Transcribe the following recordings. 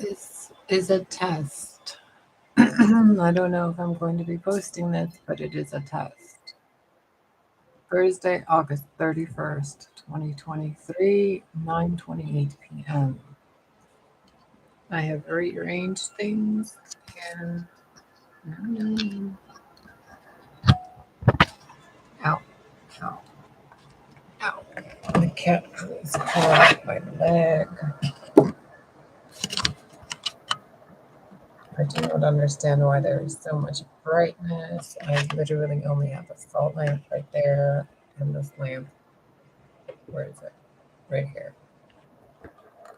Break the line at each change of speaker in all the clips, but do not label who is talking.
This is a test. I don't know if I'm going to be posting this, but it is a test. Thursday, August 31st, 2023, 9:28 p.m. I have rearranged things and ow, ow, ow. The cat is caught my leg. I do not understand why there is so much brightness. I literally only have a salt lamp right there and this lamp. Where is it? Right here.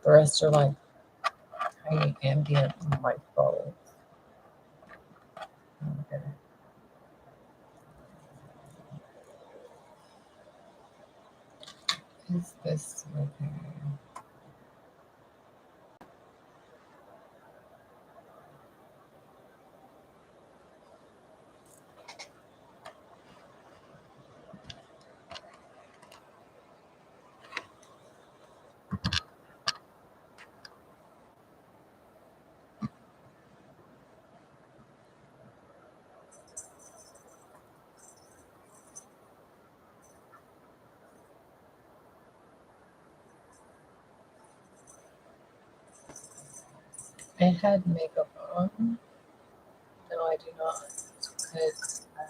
The rest are like tiny ambient light bulbs. Okay. Is this okay? I had makeup on. No, I do not. Because I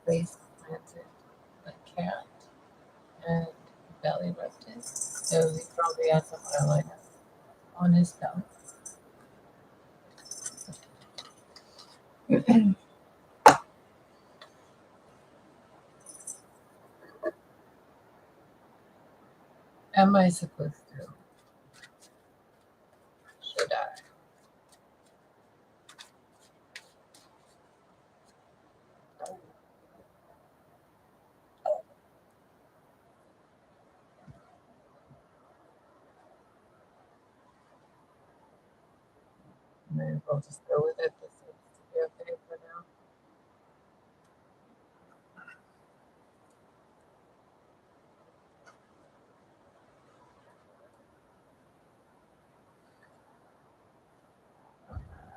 face planted a cat and belly rubbed it. So he probably had some eyeliner on his belly. Am I supposed to? Should I? May as well just go with it. This seems to be okay for now.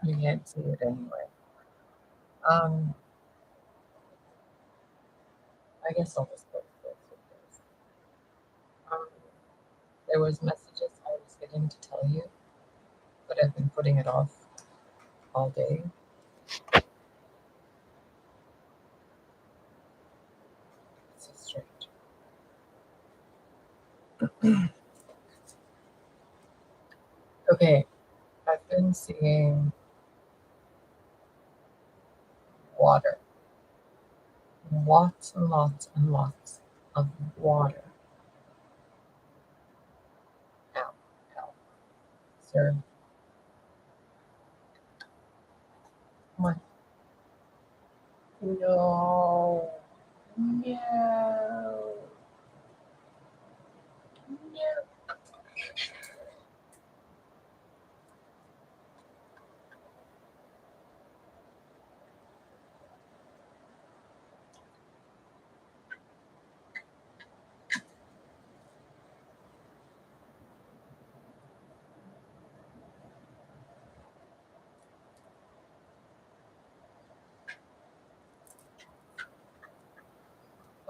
You can't see it anyway. I guess I'll just go with this. Um, there was messages I was getting to tell you, but I've been putting it off all day. It's so strange. Okay, I've been seeing water. Lots and lots and lots of water. Ow, ow. Sir, come on. No. No. No.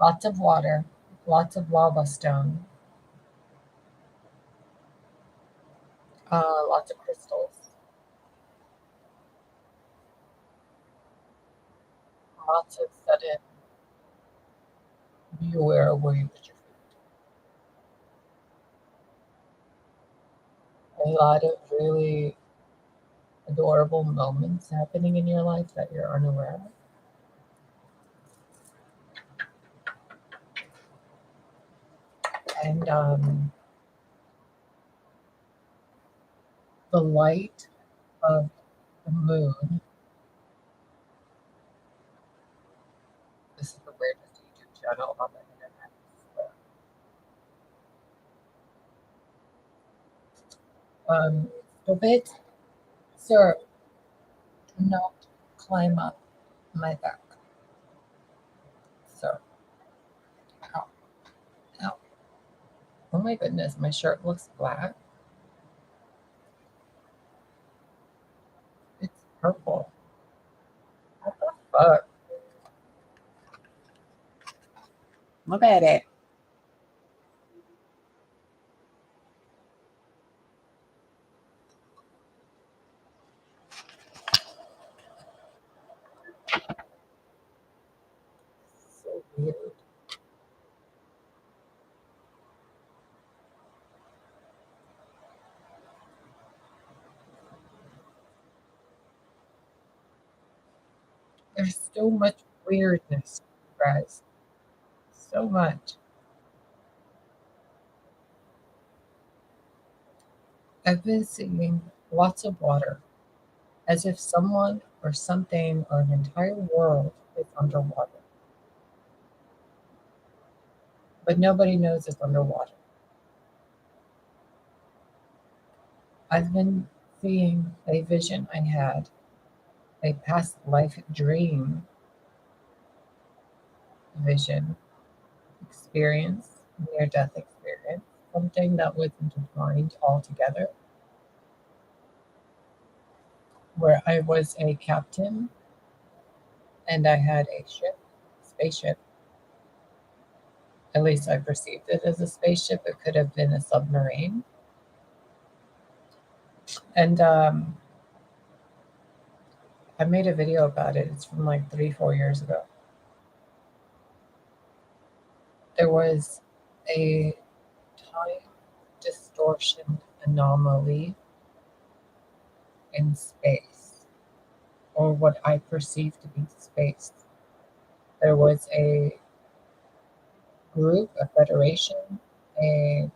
Lots of water, lots of lava stone, lots of crystals, lots of sudden be aware of where you put your feet. A lot of really adorable moments happening in your life that you're unaware of. And the light of the moon. This is the weirdest YouTube channel on the internet. Stop it. Sir, do not climb up my back. Sir. Ow. Ow. Oh my goodness, my shirt looks black. purple. What the fuck? Look at it. So weird. There's so much weirdness, guys. So much. I've been seeing lots of water, as if someone or something or an entire world is underwater. But nobody knows it's underwater. I've been seeing a vision I had, a past life dream vision experience, near death experience, something that was intertwined all together, where I was a captain and I had a ship, spaceship. At least I perceived it as a spaceship. It could have been a submarine. And I made a video about it. It's from like 3, 4 years ago. There was a time distortion anomaly in space, or what I perceive to be space. There was a group, a federation, a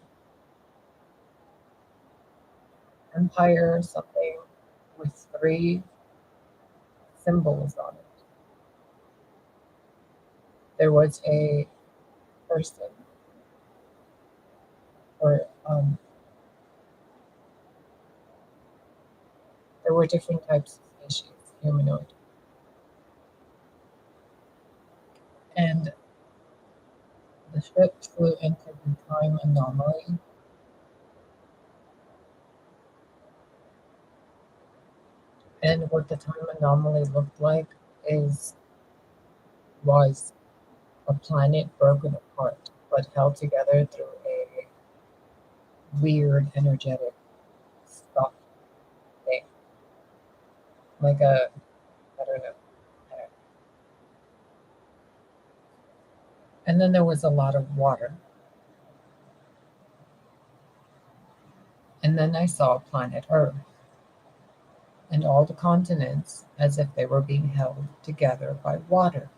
empire, something with three symbols on it. There was a person, or there were different types of species, humanoid, and the ship flew into the time anomaly. And what the time anomaly looked like is was a planet broken apart, but held together through a weird energetic stuff thing, like a I don't know. I don't- And then there was a lot of water. And then I saw planet Earth and all the continents as if they were being held together by water.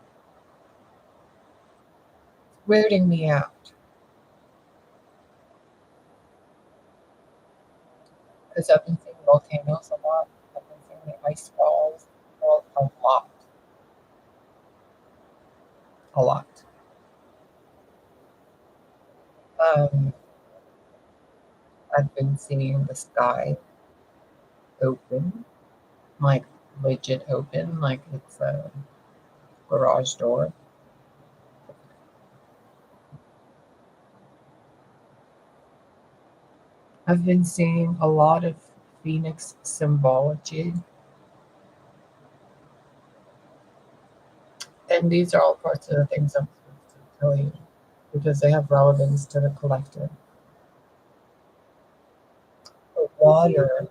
Weirding me out because I've been seeing volcanoes a lot. I've been seeing the ice falls a lot, a lot. Um, I've been seeing the sky open, like legit open, like it's a garage door. I've been seeing a lot of Phoenix symbology, and these are all parts of the things I'm supposed to tell you because they have relevance to the collective. The water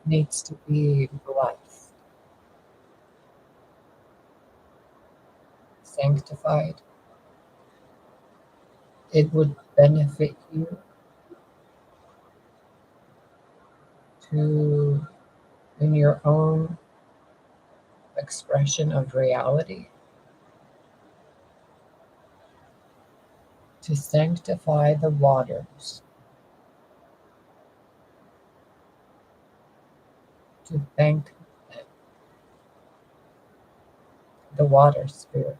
needs to be blessed, sanctified. It would benefit you to, in your own expression of reality, to sanctify the waters, to thank the water spirit.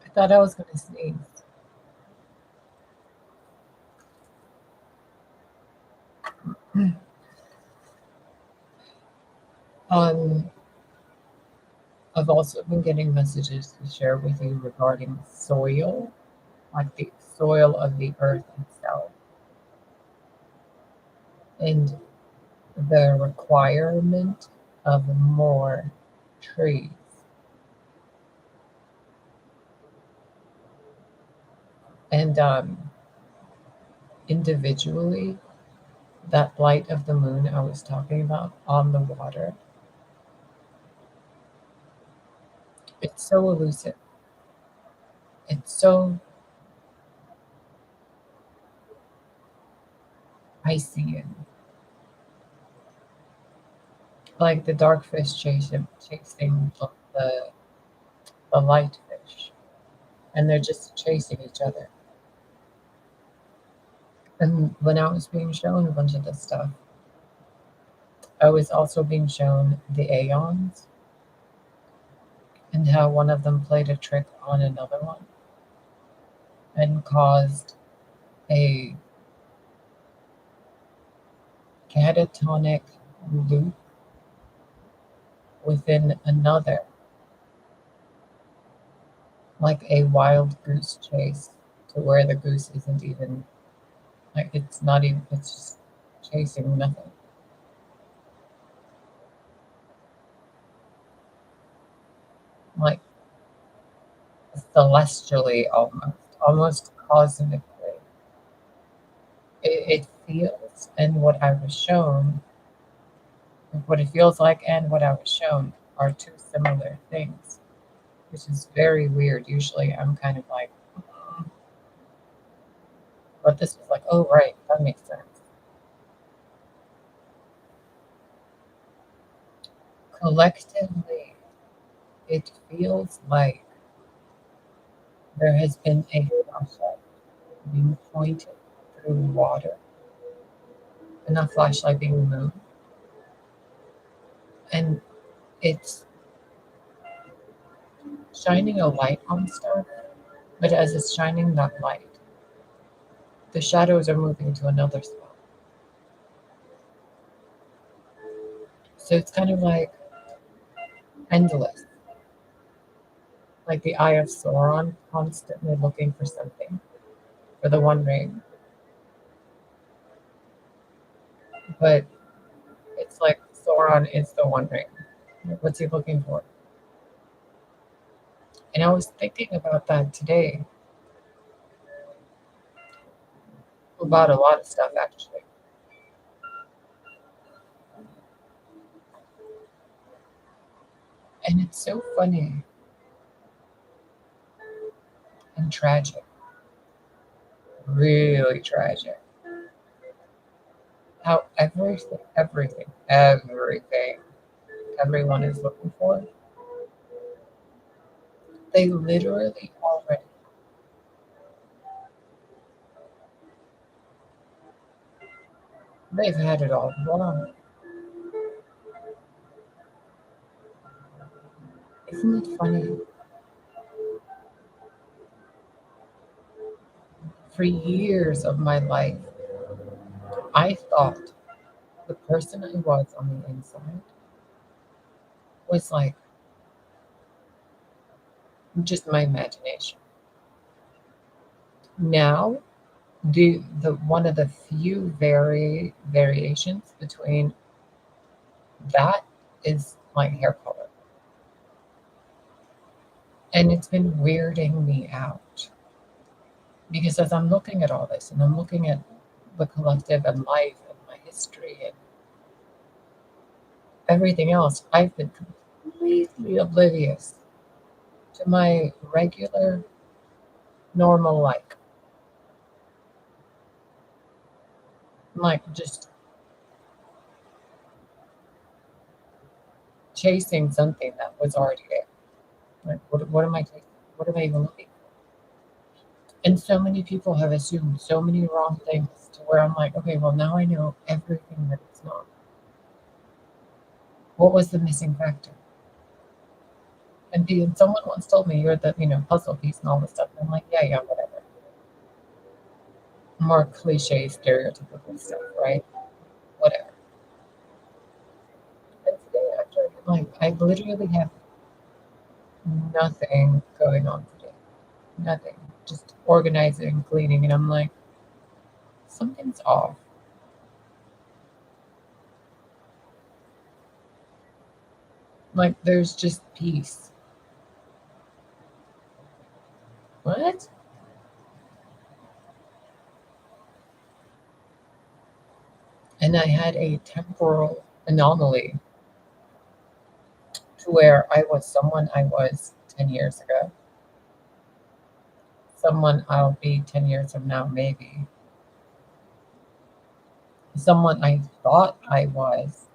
I thought I was going to sneeze. Um, I've also been getting messages to share with you regarding soil, like the soil of the earth itself, and the requirement of more trees. And individually, that light of the moon I was talking about on the water, it's so elusive. It's so, I see it. Like the dark fish chasing the light fish, and they're just chasing each other. And when I was being shown a bunch of this stuff, I was also being shown the aeons and how one of them played a trick on another one and caused a catatonic loop within another, like a wild goose chase, to where the goose isn't even, like, it's not even, it's just chasing nothing. Like celestially, almost cosmically. It feels, and what I was shown, what it feels like and what I was shown are two similar things, which is very weird. Usually I'm kind of like, "Mm," but this was like, oh, right, that makes sense. Collectively, it feels like there has been a flashlight being pointed through water and a flashlight being moved. And it's shining a light on stuff, but as it's shining that light, the shadows are moving to another spot. So it's kind of like endless, like the Eye of Sauron, constantly looking for something, for the One Ring. But it's like Sauron is the One Ring. What's he looking for? And I was thinking about that today, about a lot of stuff actually. And it's so funny and tragic, really tragic. How everything everyone is looking for, they literally already, they've had it all along. Isn't it funny? For years of my life, I thought the person I was on the inside was like just my imagination. Now, the one of the few variations between that is my hair color. And it's been weirding me out because as I'm looking at all this and I'm looking at the collective and life and my history and everything else, I've been completely oblivious to my regular, normal, like just chasing something that was already there. Like, what am I chasing? What am I even looking for? And so many people have assumed so many wrong things to where I'm like, okay, well, now I know everything that it's not. What was the missing factor? And someone once told me you're the, puzzle piece and all this stuff. And I'm like, yeah, yeah, whatever. More cliche, stereotypical stuff, right? Whatever. And today, after Like, I literally have nothing going on today. Nothing. Just organizing, cleaning, and I'm like, something's off. Like, there's just peace. What? And I had a temporal anomaly to where I was someone I was 10 years ago, someone I'll be 10 years from now, maybe, someone I thought I was,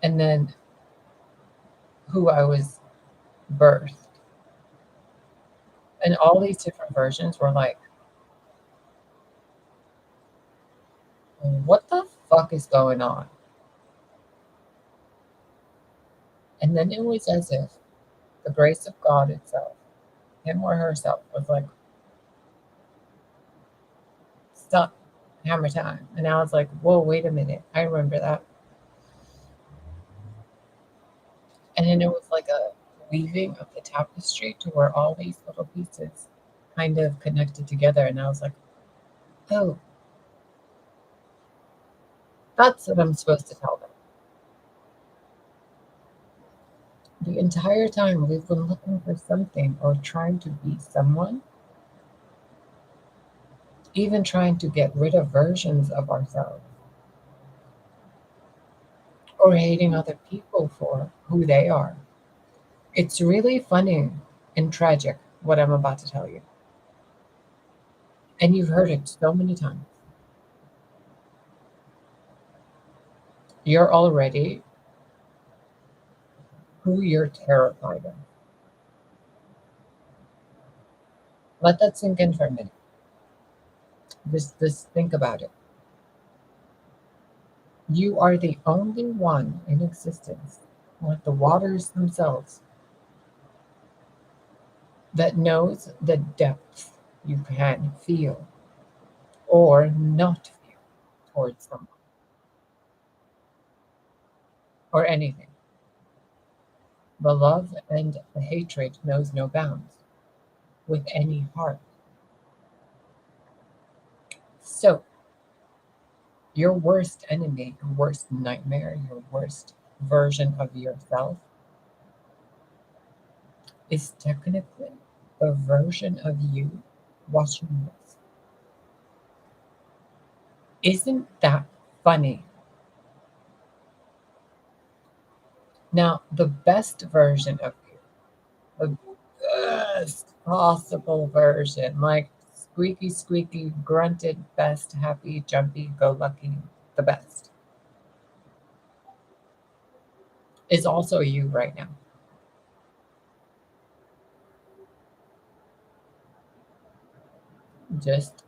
and then who I was birthed. And all these different versions were like, what the fuck is going on? And then it was as if the grace of God itself, him or herself, was like, stop, hammer time. And I was like, whoa, wait a minute. I remember that. And then it was like a weaving of the tapestry to where all these little pieces kind of connected together. And I was like, oh, that's what I'm supposed to tell them. The entire time we've been looking for something or trying to be someone, even trying to get rid of versions of ourselves or hating other people for who they are. It's really funny and tragic what I'm about to tell you. And you've heard it so many times. You're already who you're terrified of. Let that sink in for a minute. Just think about it. You are the only one in existence, like the waters themselves, that knows the depth you can feel or not feel towards someone or anything. The love and the hatred knows no bounds with any heart. So, your worst enemy, your worst nightmare, your worst version of yourself is technically the version of you watching this. Isn't that funny? Now, the best version of you, the best possible version, like squeaky, squeaky, grunted, best, happy, jumpy, go lucky, the best, is also you right now. Just,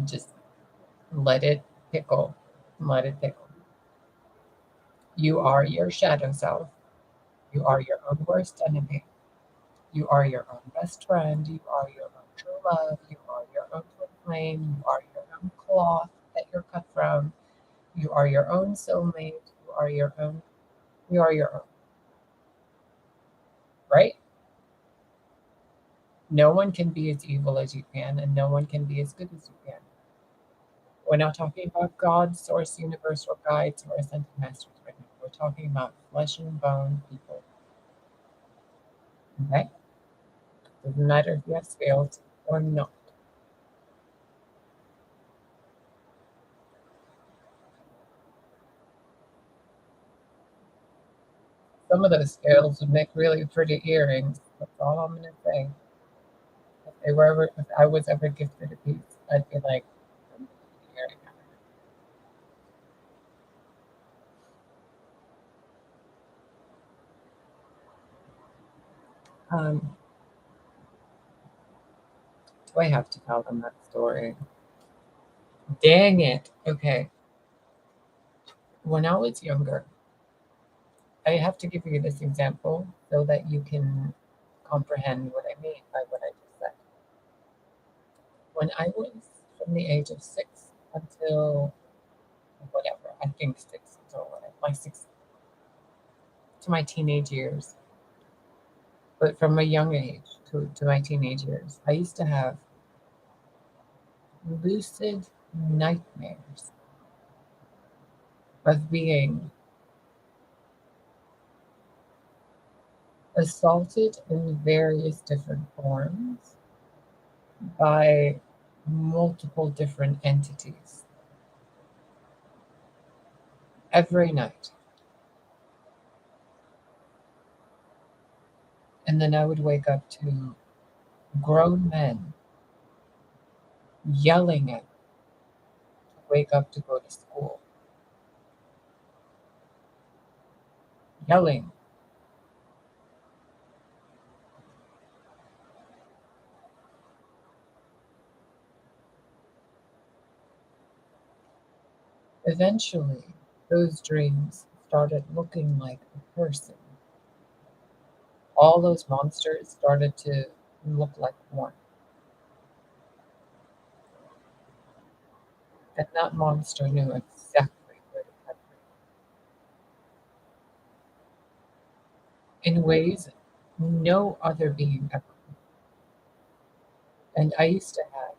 just let it pickle. Let it pickle. You are your shadow self. You are your own worst enemy. You are your own best friend. You are your own true love. You are your own twin flame. You are your own cloth that you're cut from. You are your own soulmate. You are your own. You are your own. Right? No one can be as evil as you can, and no one can be as good as you can. We're not talking about God, source, universe, or guides, or ascended masters right now. We're talking about flesh and bone people. Okay? Doesn't matter if you have scales or not. Some of those scales would make really pretty earrings. That's all I'm gonna say. If I was ever gifted a piece, I'd be like, "I'm gonna put an earring on it." Do I have to tell them that story? Dang it. Okay. When I was younger, I have to give you this example so that you can comprehend what I mean by what I just said. When I was from the age of 6 until whatever, I think 6 until whatever, my six to my teenage years, but from a young age to my teenage years, I used to have lucid nightmares of being assaulted in various different forms by multiple different entities every night. And then I would wake up to grown men yelling at me to wake up to go to school, yelling. Eventually, those dreams started looking like a person. All those monsters started to look like one. And that monster knew exactly where to cut me in ways no other being ever could. And I used to have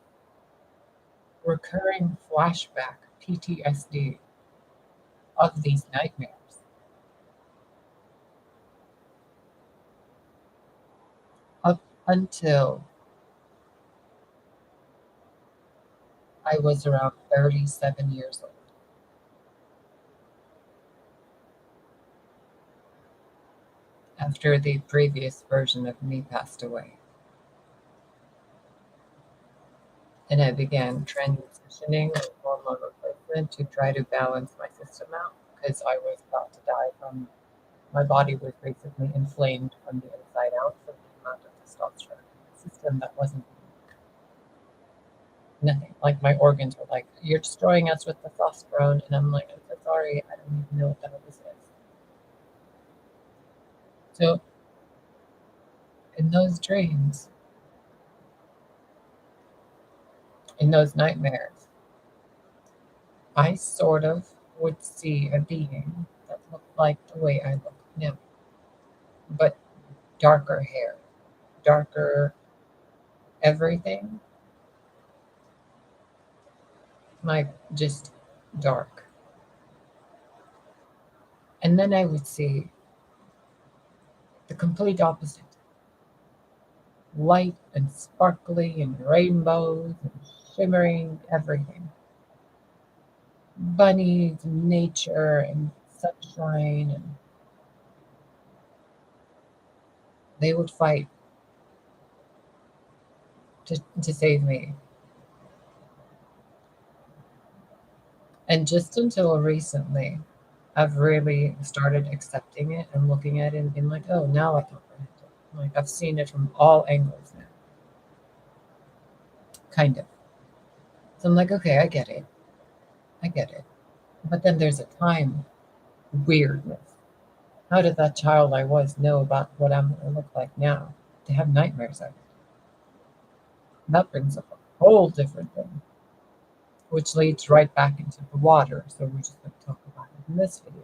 recurring flashback PTSD of these nightmares up until I was around 37 years old, after the previous version of me passed away. And I began transitioning with hormone replacement to try to balance my system out because I was about to die from my body was basically inflamed from the inside out from the amount of testosterone in the system that wasn't nothing. Like my organs were like, "You're destroying us with testosterone," and I'm like, "I'm so sorry, I don't even know what the hell this is." So in those dreams, in those nightmares, I sort of would see a being that looked like the way I look now, but darker hair, darker everything, like just dark. And then I would see the complete opposite, light and sparkly and rainbows and shimmering everything. Bunnies and nature and sunshine, and they would fight to save me. And just until recently, I've really started accepting it and looking at it and being like, oh, now I comprehend it. Like I've seen it from all angles now, kind of. So I'm like, okay, I get it. I get it. But then there's a time weirdness. How did that child I was know about what I'm going to look like now to have nightmares of it? That brings up a whole different thing, which leads right back into the water. So we're just going to talk about it in this video.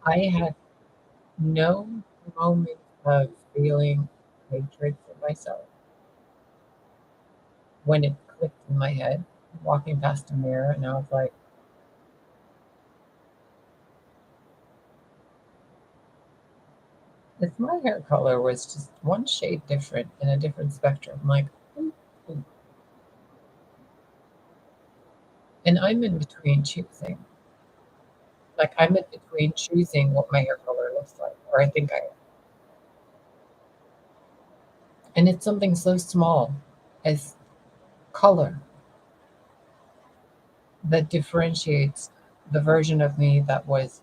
I had no moment of feeling hatred for myself when it clicked in my head, walking past a mirror, and I was like, if my hair color was just one shade different in a different spectrum, like, ooh, ooh. And I'm in between choosing. Like, I'm in between choosing what my hair color looks like, or I think I am. And it's something so small as color that differentiates the version of me that was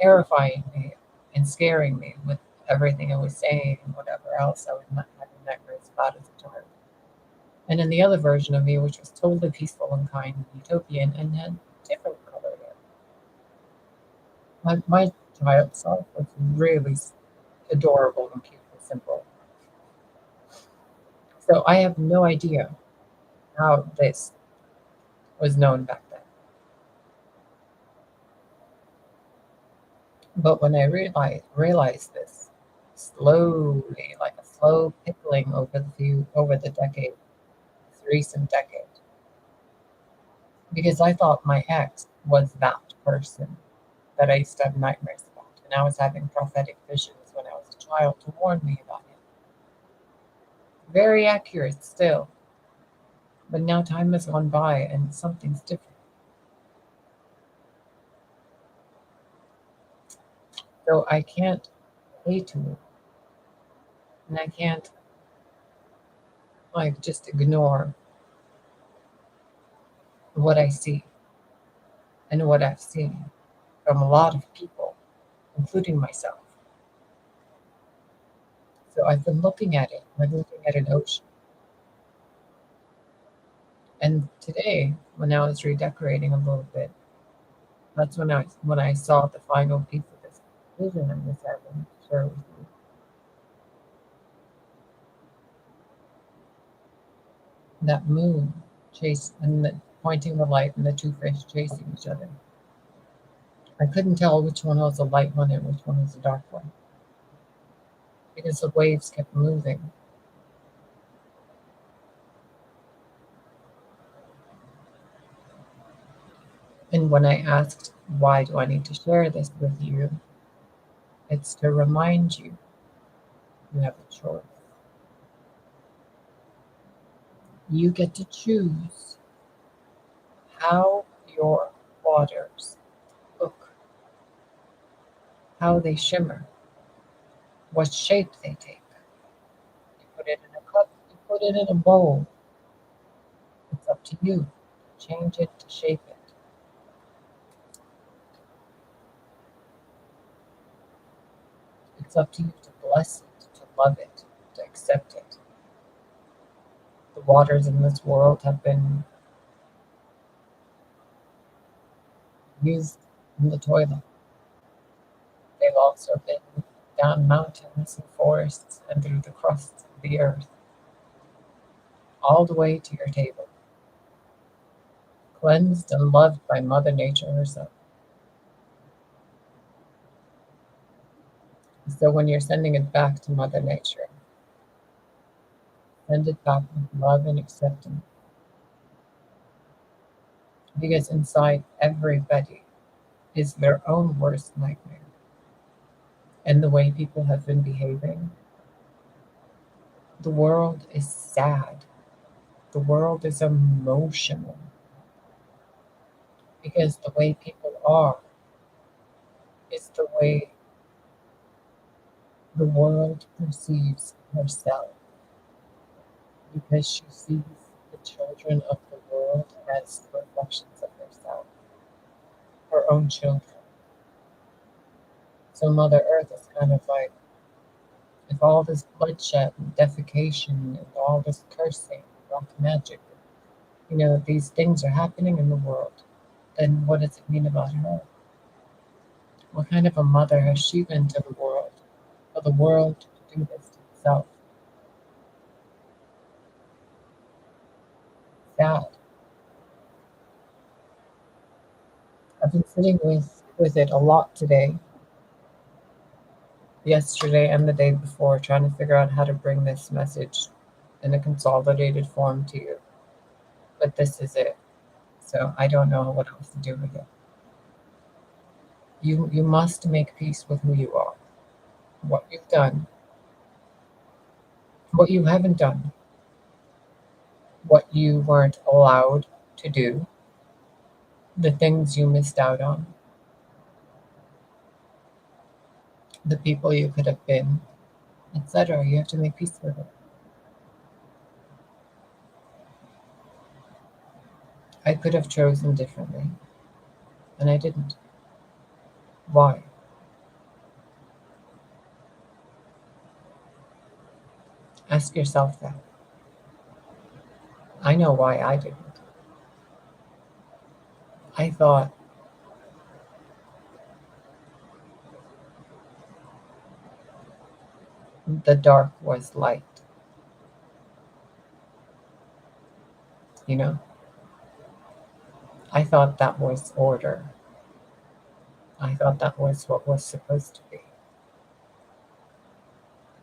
terrifying me and scaring me with everything I was saying and whatever else I was not having nightmares about as a child. And then the other version of me, which was totally peaceful and kind and utopian and had different color hair. My child self was really adorable and cute and simple. So I have no idea how this was known back then. But when I realized this slowly, like a slow pickling over the decade, this recent decade, because I thought my ex was that person that I used to have nightmares about, and I was having prophetic visions when I was a child to warn me about him. Very accurate still, but now time has gone by and something's different. So I can't hate to it, and I can't like just ignore what I see and what I've seen from a lot of people, including myself. So I've been looking at it, like looking at an ocean. And today, when I was redecorating a little bit, that's when I saw the final piece of this vision I was having to share with you. That moon pointing the light and the two fish chasing each other. I couldn't tell which one was a light one and which one was a dark one because the waves kept moving. And when I asked, why do I need to share this with you? It's to remind you you have a choice. You get to choose how your waters look, how they shimmer, what shape they take. You put it in a cup, you put it in a bowl. It's up to you to change it, to shape it. It's up to you to bless it, to love it, to accept it. The waters in this world have been used in the toilet. They've also been down mountains and forests and through the crusts of the earth, all the way to your table, cleansed and loved by Mother Nature herself. So when you're sending it back to Mother Nature, send it back with love and acceptance. Because inside everybody is their own worst nightmare. And the way people have been behaving, the world is sad. The world is emotional. Because the way people are is the way the world perceives herself. Because she sees the children of the world as reflections of herself, her own children. So Mother Earth is kind of like, if all this bloodshed and defecation and all this cursing, black magic, these things are happening in the world, then what does it mean about her? What kind of a mother has she been to the world for the world to do this to itself? Sad. I've been sitting with it a lot today, yesterday, and the day before, trying to figure out how to bring this message in a consolidated form to you. But this is it. So I don't know what else to do with it. You must make peace with who you are, what you've done, what you haven't done, what you weren't allowed to do, the things you missed out on, the people you could have been, etc. You have to make peace with it. I could have chosen differently, and I didn't. Why? Ask yourself that. I know why I didn't. I thought the dark was light. You know, I thought that was order. I thought that was what was supposed to be.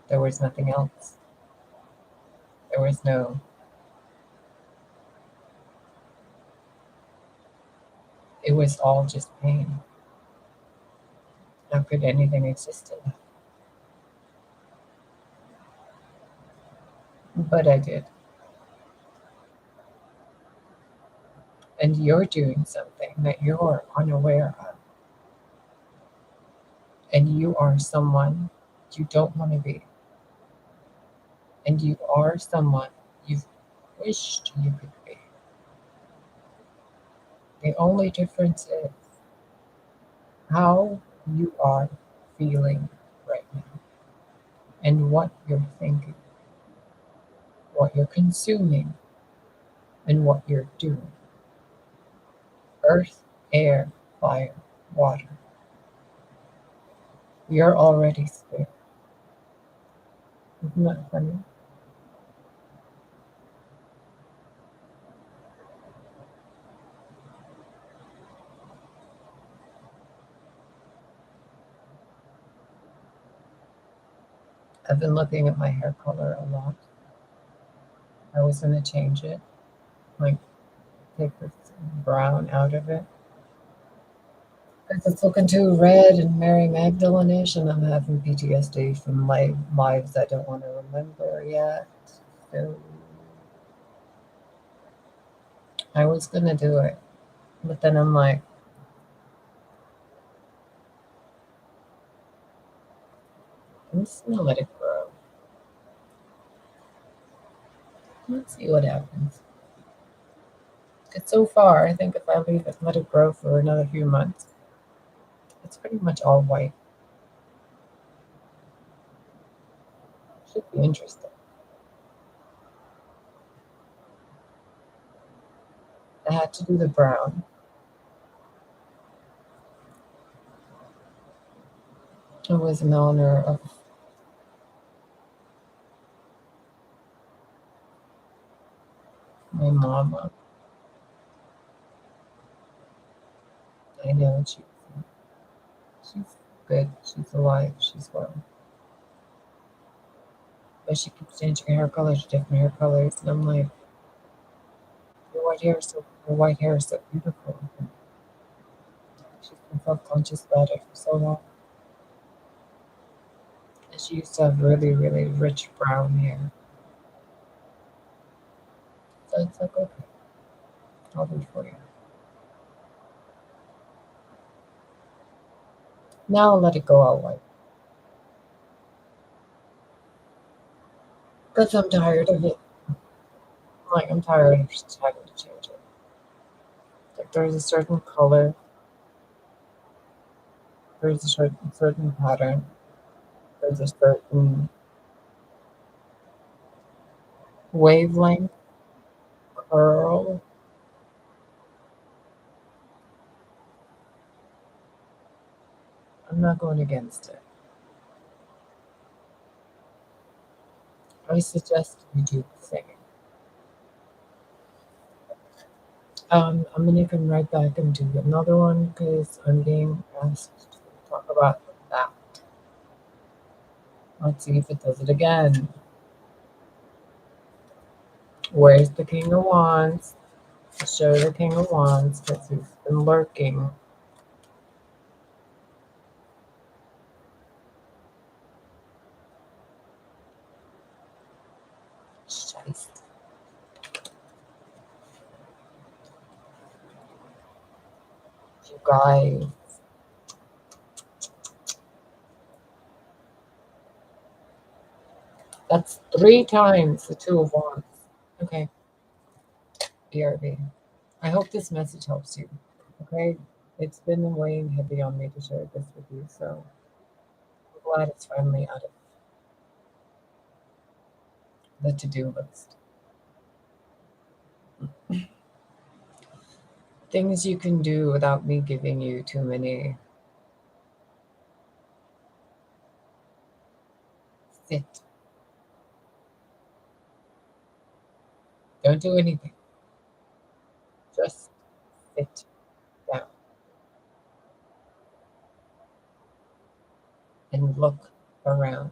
There was nothing else. There was no, it was all just pain. How could anything exist in that? But I did. And you're doing something that you're unaware of. And you are someone you don't want to be. And you are someone you've wished you could be. The only difference is how you are feeling right now and what you're thinking, what you're consuming, and what you're doing. Earth, air, fire, water. You're already spirit. Isn't that funny? I've been looking at my hair color a lot. I was going to change it, like take this brown out of it. Because it's looking too red and Mary Magdalene-ish, and I'm having PTSD from my lives I don't want to remember yet. So I was going to do it. But then I'm like, I'm just going to let it grow. Let's see what happens. Because so far, I think if I leave it, let it grow for another few months, it's pretty much all white. Should be interesting. I had to do the brown. It was in honor of my mama. I know she's good. She's alive. She's well. But she keeps changing her hair colors to different hair colors, and I'm like, your white hair is so beautiful. She's been self-conscious about it for so long. And she used to have really, really rich brown hair. So it's like, okay, I'll do it for you. Now I'll let it go all white. Because I'm tired of it. Like, I'm tired of just having to change it. Like, there's a certain color, there's a certain pattern, there's a certain wavelength, curl. I'm not going against it. I suggest you do the same. I'm gonna come right back and do another one because I'm being asked to talk about that. Let's see if it does it again. Where's the King of Wands? Show the King of Wands because he's been lurking. Shiest. You guys. That's 3 times the Two of Wands. Okay, BRB. I hope this message helps you. Okay, it's been weighing heavy on me to share this with you, so I'm glad it's finally out of the to-do list. Things you can do without me giving you too many. Sit. Don't do anything. Sit down and look around.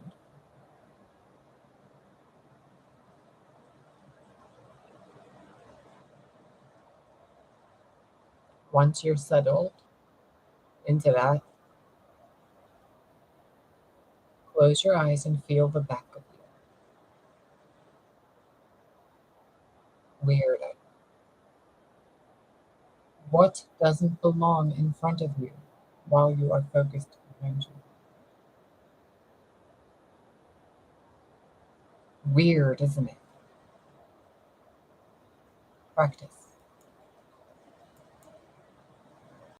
Once you're settled into that, close your eyes and feel the back of you. Weird. What doesn't belong in front of you while you are focused behind you? Weird, isn't it? Practice.